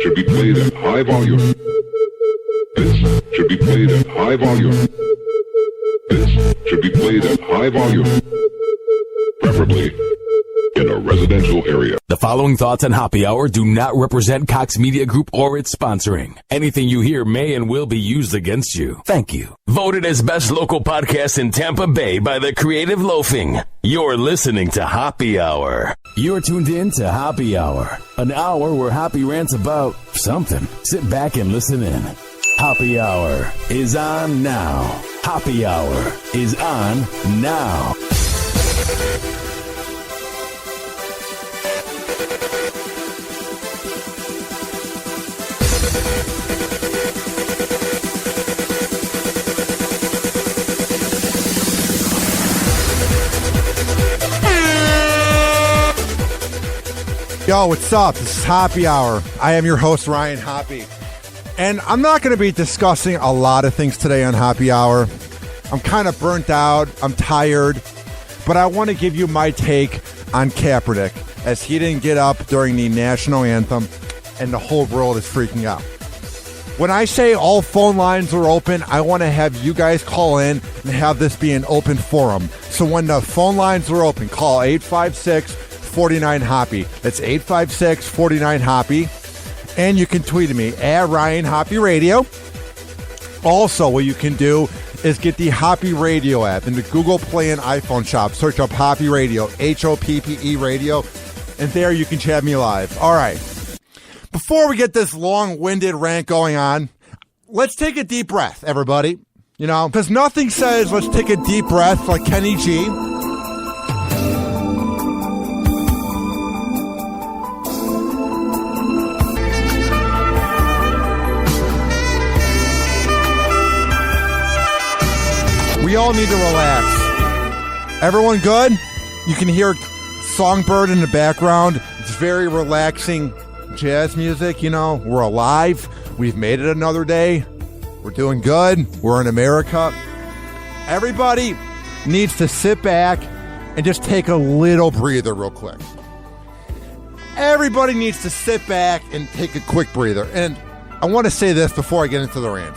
should be played at high volume. This should be played at high volume. This should be played at high volume. Preferably in a residential area. The following thoughts on Happy Hour do not represent Cox Media Group or its sponsoring. Anything you hear may and will be used against you. Thank you. Voted as best local podcast in Tampa Bay by the Creative Loafing. You're listening to Happy Hour. You're tuned in to Happy Hour, an hour where Happy rants about something. Sit back and listen in. Happy Hour is on now. Happy Hour is on now. Yo, what's up? This is Happy Hour. I am your host, Ryan Hoppy. And I'm not going to be discussing a lot of things today on Happy Hour. I'm kind of burnt out. I'm tired. But I want to give you my take on Kaepernick, as he didn't get up during the national anthem, and the whole world is freaking out. When I say all phone lines are open, I want to have you guys call in and have this be an open forum. So when the phone lines are open, call 856-49-HOPPY. That's 856-49-HOPPY. And you can tweet at me at Ryan Hoppy Radio. Also, what you can do is get the Hoppy Radio app in the Google Play and iPhone shop. Search up Hoppy Radio, Hoppe Radio, and there you can chat me live. All right. Before we get this long-winded rant going on, let's take a deep breath, everybody. You know, because nothing says let's take a deep breath like Kenny G. We all need to relax. Everyone good? You can hear Songbird in the background. It's very relaxing jazz music, you know. We're alive. We've made it another day. We're doing good. We're in America. Everybody needs to sit back and just take a little breather real quick. Everybody needs to sit back and take a quick breather. And I want to say this before I get into the rant.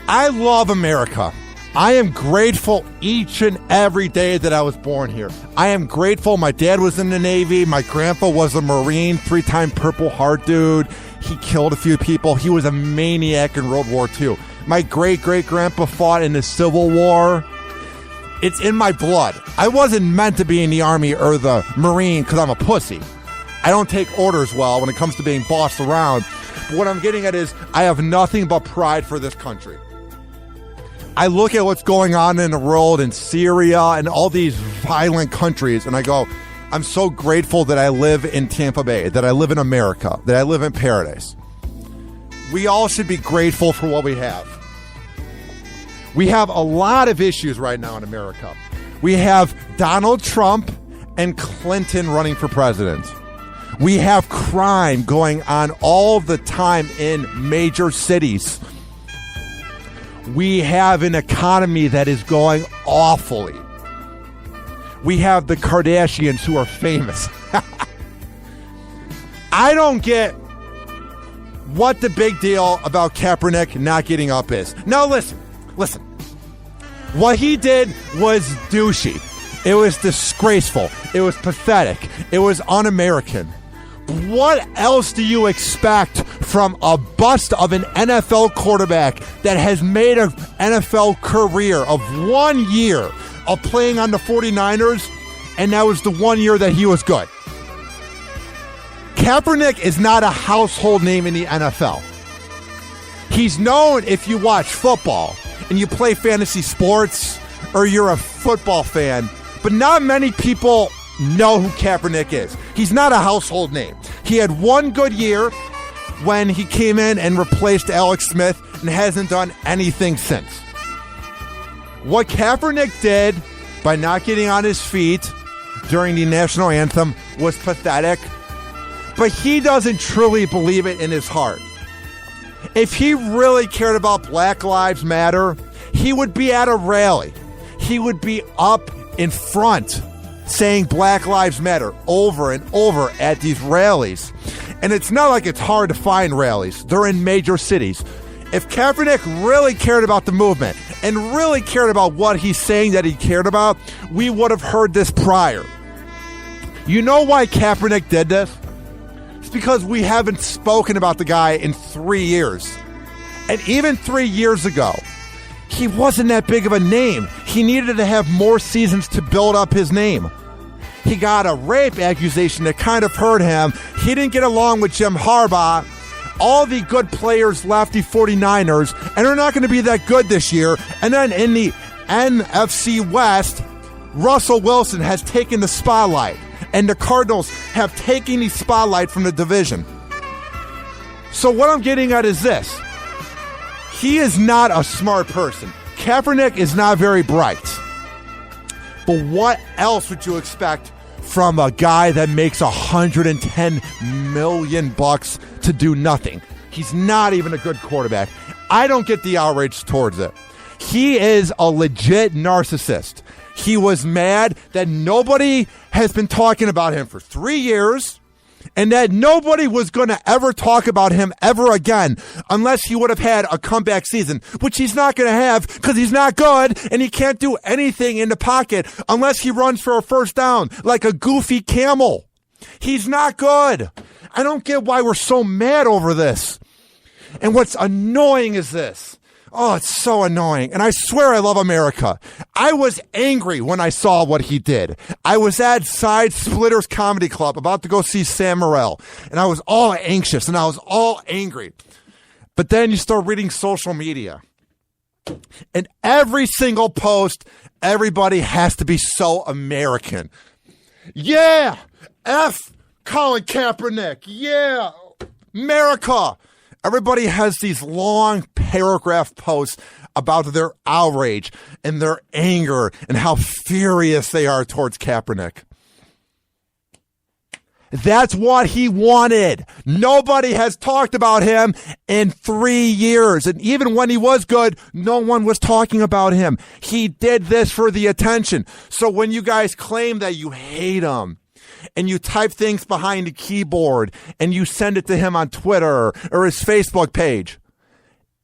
I love America. I am grateful each and every day that I was born here. I am grateful my dad was in the Navy. My grandpa was a Marine, 3-time Purple Heart dude. He killed a few people. He was a maniac in World War II. My great-great-grandpa fought in the Civil War. It's in my blood. I wasn't meant to be in the Army or the Marine because I'm a pussy. I don't take orders well when it comes to being bossed around. But what I'm getting at is I have nothing but pride for this country. I look at what's going on in the world in Syria and all these violent countries, and I go, I'm so grateful that I live in Tampa Bay, that I live in America, that I live in paradise. We all should be grateful for what we have. We have a lot of issues right now in America. We have Donald Trump and Clinton running for president. We have crime going on all the time in major cities. We have an economy that is going awfully. We have the Kardashians who are famous. I don't get what the big deal about Kaepernick not getting up is. Now listen. What he did was douchey. It was disgraceful. It was pathetic. It was un-American. What else do you expect from a bust of an NFL quarterback that has made an NFL career of 1 year of playing on the 49ers, and that was the 1 year that he was good? Kaepernick is not a household name in the NFL. He's known if you watch football and you play fantasy sports or you're a football fan, but not many people know who Kaepernick is. He's not a household name. He had one good year when he came in and replaced Alex Smith and hasn't done anything since. What Kaepernick did by not getting on his feet during the national anthem was pathetic, but he doesn't truly believe it in his heart. If he really cared about Black Lives Matter, he would be at a rally. He would be up in front saying Black Lives Matter over and over at these rallies. And it's not like it's hard to find rallies. They're in major cities. If Kaepernick really cared about the movement and really cared about what he's saying that he cared about, we would have heard this prior. You know why Kaepernick did this? It's because we haven't spoken about the guy in 3 years. And even 3 years ago, he wasn't that big of a name. He needed to have more seasons to build up his name. He got a rape accusation that kind of hurt him. He didn't get along with Jim Harbaugh. All the good players left the 49ers, and they're not going to be that good this year. And then in the NFC West, Russell Wilson has taken the spotlight, and the Cardinals have taken the spotlight from the division. So what I'm getting at is this. He is not a smart person. Kaepernick is not very bright. But what else would you expect from a guy that makes $110 million to do nothing? He's not even a good quarterback. I don't get the outrage towards it. He is a legit narcissist. He was mad that nobody has been talking about him for 3 years, and that nobody was going to ever talk about him ever again unless he would have had a comeback season, which he's not going to have because he's not good and he can't do anything in the pocket unless he runs for a first down like a goofy camel. He's not good. I don't get why we're so mad over this. And what's annoying is this. Oh, it's so annoying. And I swear I love America. I was angry when I saw what he did. I was at Side Splitters Comedy Club about to go see Sam Morril. And I was all anxious and I was all angry. But then you start reading social media. And every single post, everybody has to be so American. Yeah! F Colin Kaepernick. Yeah! America! Everybody has these long paragraph posts about their outrage and their anger and how furious they are towards Kaepernick. That's what he wanted. Nobody has talked about him in 3 years. And even when he was good, no one was talking about him. He did this for the attention. So when you guys claim that you hate him, and you type things behind a keyboard and you send it to him on Twitter or his Facebook page,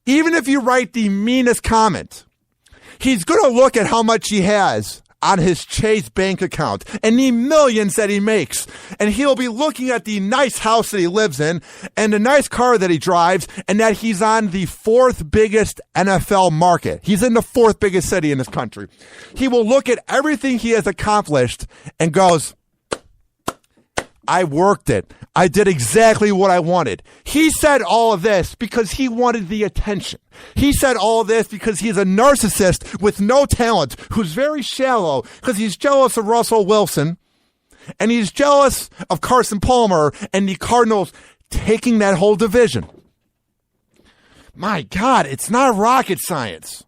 even if you write the meanest comment, he's going to look at how much he has on his Chase bank account and the millions that he makes. And he'll be looking at the nice house that he lives in and the nice car that he drives and that he's on the 4th biggest NFL market. He's in the 4th biggest city in this country. He will look at everything he has accomplished and goes, I worked it. I did exactly what I wanted. He said all of this because he wanted the attention. He said all of this because he's a narcissist with no talent who's very shallow because he's jealous of Russell Wilson and he's jealous of Carson Palmer and the Cardinals taking that whole division. My God, it's not rocket science.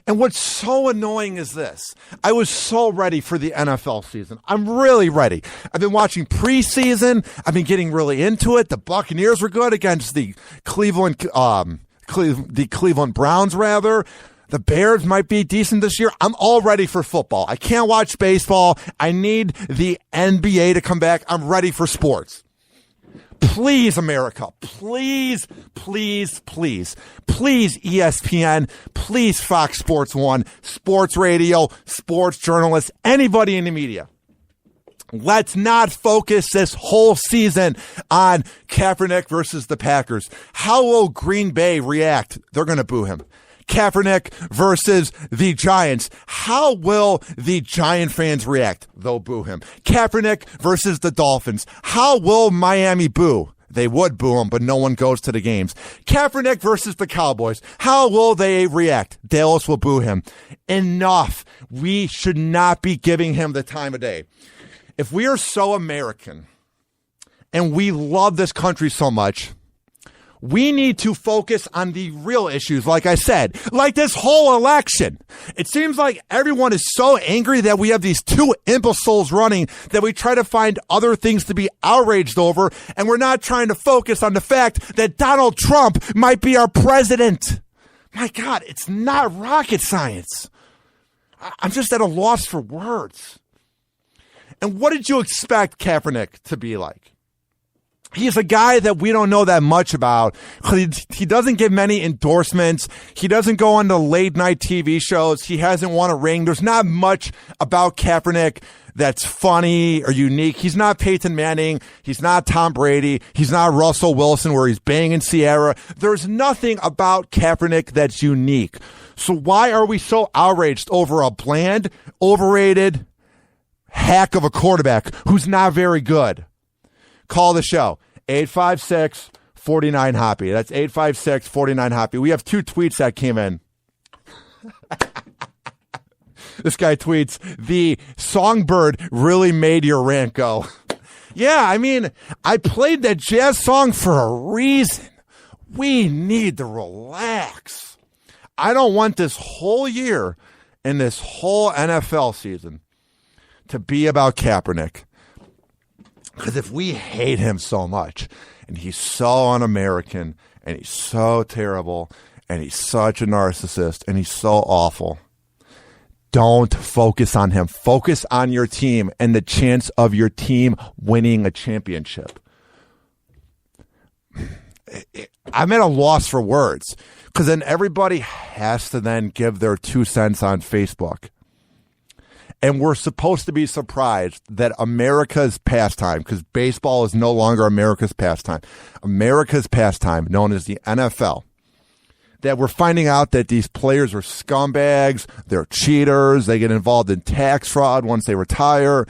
And what's so annoying is this. I was so ready for the NFL season. I'm really ready. I've been watching preseason. I've been getting really into it. The Buccaneers were good against the Cleveland Browns, rather. The Bears might be decent this year. I'm all ready for football. I can't watch baseball. I need the NBA to come back. I'm ready for sports. Please, America, please, please, please, please, ESPN, please, Fox Sports 1, sports radio, sports journalists, anybody in the media. Let's not focus this whole season on Kaepernick versus the Packers. How will Green Bay react? They're going to boo him. Kaepernick versus the Giants. How will the Giant fans react? They'll boo him. Kaepernick versus the Dolphins. How will Miami boo? They would boo him, but no one goes to the games. Kaepernick versus the Cowboys. How will they react? Dallas will boo him. Enough. We should not be giving him the time of day. If we are so American and we love this country so much, we need to focus on the real issues, like I said, like this whole election. It seems like everyone is so angry that we have these two imbeciles running that we try to find other things to be outraged over, and we're not trying to focus on the fact that Donald Trump might be our president. My God, it's not rocket science. I'm just at a loss for words. And what did you expect Kaepernick to be like? He's a guy that we don't know that much about. He doesn't get many endorsements. He doesn't go on to late night TV shows. He hasn't won a ring. There's not much about Kaepernick that's funny or unique. He's not Peyton Manning. He's not Tom Brady. He's not Russell Wilson where he's banging Sierra. There's nothing about Kaepernick that's unique. So why are we so outraged over a bland, overrated hack of a quarterback who's not very good? Call the show. 856-49-HOPPY. That's 856-49-HOPPY. We have 2 tweets that came in. This guy tweets, the songbird really made your rant go. Yeah, I mean, I played that jazz song for a reason. We need to relax. I don't want this whole year and this whole NFL season to be about Kaepernick. Because if we hate him so much, and he's so un-American, and he's so terrible, and he's such a narcissist, and he's so awful, don't focus on him. Focus on your team and the chance of your team winning a championship. I'm at a loss for words, because then everybody has to then give their 2 cents on Facebook. And we're supposed to be surprised that America's pastime, because baseball is no longer America's pastime, known as the NFL, that we're finding out that these players are scumbags, they're cheaters, they get involved in tax fraud once they retire.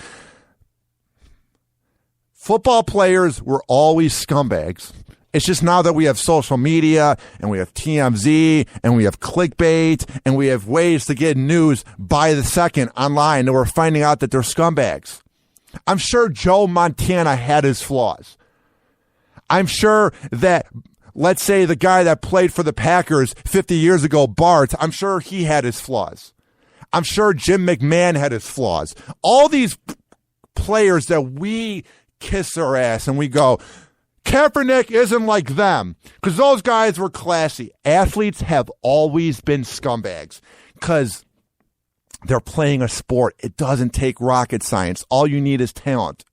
Football players were always scumbags. It's just now that we have social media and we have TMZ and we have clickbait and we have ways to get news by the second online that we're finding out that they're scumbags. I'm sure Joe Montana had his flaws. I'm sure that, let's say, the guy that played for the Packers 50 years ago, Bart, I'm sure he had his flaws. I'm sure Jim McMahon had his flaws. All these players that we kiss our ass and we go, Kaepernick isn't like them, because those guys were classy. Athletes have always been scumbags because they're playing a sport. It doesn't take rocket science. All you need is talent.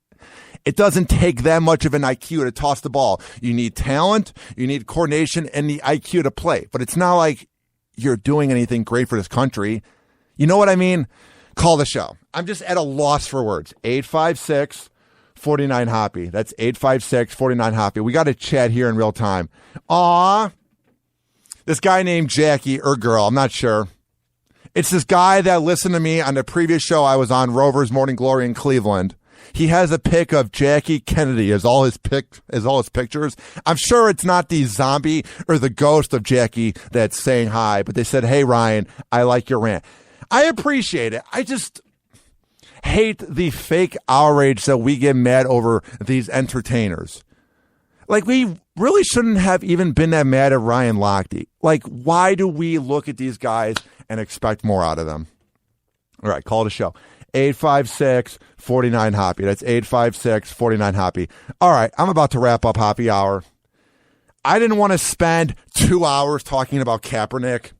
It doesn't take that much of an IQ to toss the ball. You need talent, you need coordination, and the IQ to play. But it's not like you're doing anything great for this country. You know what I mean? Call the show. I'm just at a loss for words. 856-49-HOPPY. That's 856-49-HOPPY. We got to chat here in real time. Aw. This guy named Jackie, or girl, I'm not sure. It's this guy that listened to me on the previous show I was on, Rover's Morning Glory in Cleveland. He has a pic of Jackie Kennedy as all his pictures. I'm sure it's not the zombie or the ghost of Jackie that's saying hi, but they said, hey, Ryan, I like your rant. I appreciate it. I just hate the fake outrage that we get mad over these entertainers. Like, we really shouldn't have even been that mad at Ryan Lochte. Like, why do we look at these guys and expect more out of them? All right, call the show. 856-49-HOPPY. That's 856-49-HOPPY. All right, I'm about to wrap up Hoppy Hour. I didn't want to spend 2 hours talking about Kaepernick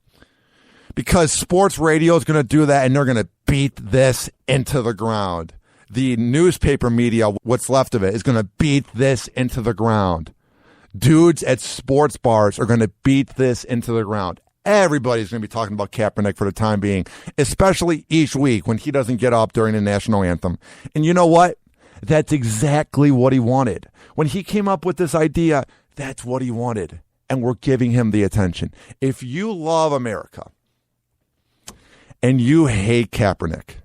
because sports radio is going to do that, and they're going to beat this into the ground. The newspaper media, what's left of it, is going to beat this into the ground. Dudes at sports bars are going to beat this into the ground. Everybody's going to be talking about Kaepernick for the time being, especially each week when he doesn't get up during the national anthem. And you know what? That's exactly what he wanted. When he came up with this idea, that's what he wanted. And we're giving him the attention. If you love America and you hate Kaepernick,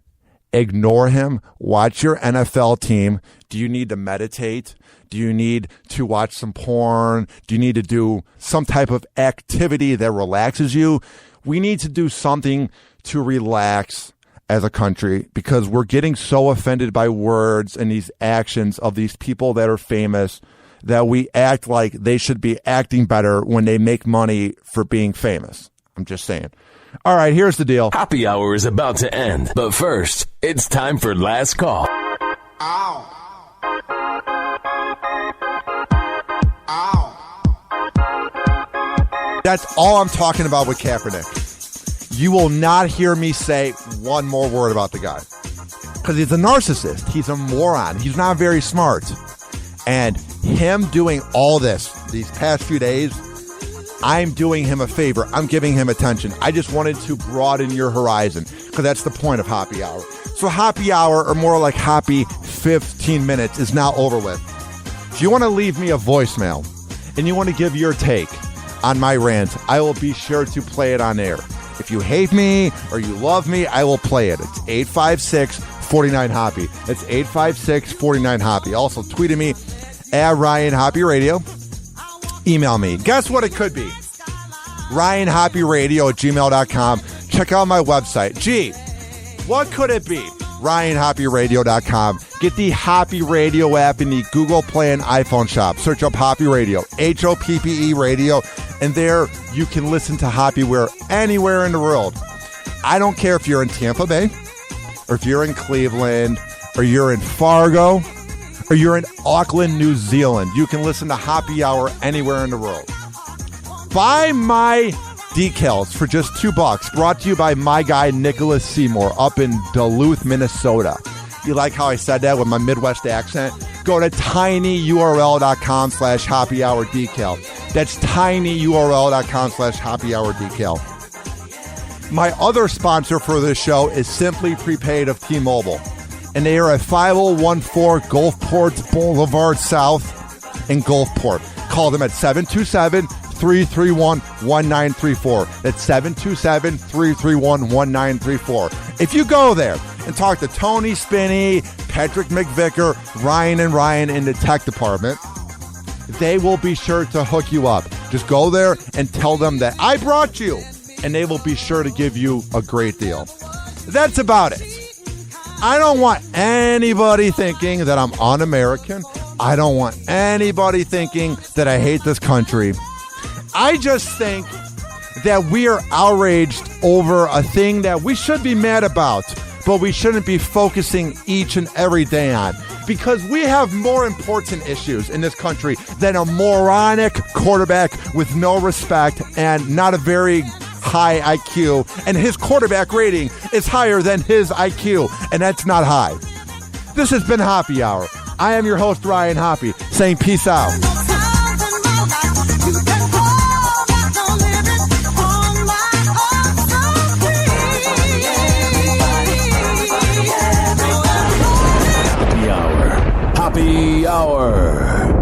ignore him. Watch your NFL team. Do you need to meditate? Do you need to watch some porn? Do you need to do some type of activity that relaxes you? We need to do something to relax as a country because we're getting so offended by words and these actions of these people that are famous that we act like they should be acting better when they make money for being famous. I'm just saying. All right, here's the deal. Happy hour is about to end, but first, it's time for last call. Ow. That's all I'm talking about with Kaepernick. You will not hear me say one more word about the guy. Because he's a narcissist. He's a moron. He's not very smart. And him doing all this these past few days, I'm doing him a favor. I'm giving him attention. I just wanted to broaden your horizon because that's the point of happy hour. So happy hour, or more like happy 15 minutes, is now over with. If you want to leave me a voicemail and you want to give your take on my rant, I will be sure to play it on air. If you hate me or you love me, I will play it. It's 856-49-HOPPY. It's 856-49-HOPPY. Also, tweet at me at Ryan Hoppy Radio. Email me. Guess what it could be? RyanHoppyRadio@gmail.com. Check out my website. Gee, what could it be? RyanHoppyRadio.com. Get the Hoppy Radio app in the Google Play and iPhone shop. Search up Hoppy Radio, HOPPE Radio, and there you can listen to Hoppy anywhere in the world. I don't care if you're in Tampa Bay, or if you're in Cleveland, or you're in Fargo, or you're in Auckland, New Zealand. You can listen to Happy Hour anywhere in the world. Buy my decals for just $2. Brought to you by my guy Nicholas Seymour up in Duluth, Minnesota. You like how I said that with my Midwest accent? Go to tinyurl.com/happyhourdecal. That's tinyurl.com/happyhourdecal. My other sponsor for this show is Simply Prepaid of T-Mobile. And they are at 5014 Gulfport Boulevard South in Gulfport. Call them at 727-331-1934. That's 727-331-1934. If you go there and talk to Tony Spinney, Patrick McVicker, Ryan and Ryan in the tech department, they will be sure to hook you up. Just go there and tell them that I brought you, and they will be sure to give you a great deal. That's about it. I don't want anybody thinking that I'm un-American. I don't want anybody thinking that I hate this country. I just think that we are outraged over a thing that we should be mad about, but we shouldn't be focusing each and every day on. Because we have more important issues in this country than a moronic quarterback with no respect and not a very high IQ, and his quarterback rating is higher than his IQ, and that's not high. This has been Happy Hour. I am your host, Ryan Hoppy, saying peace out. Happy Hour. Happy Hour.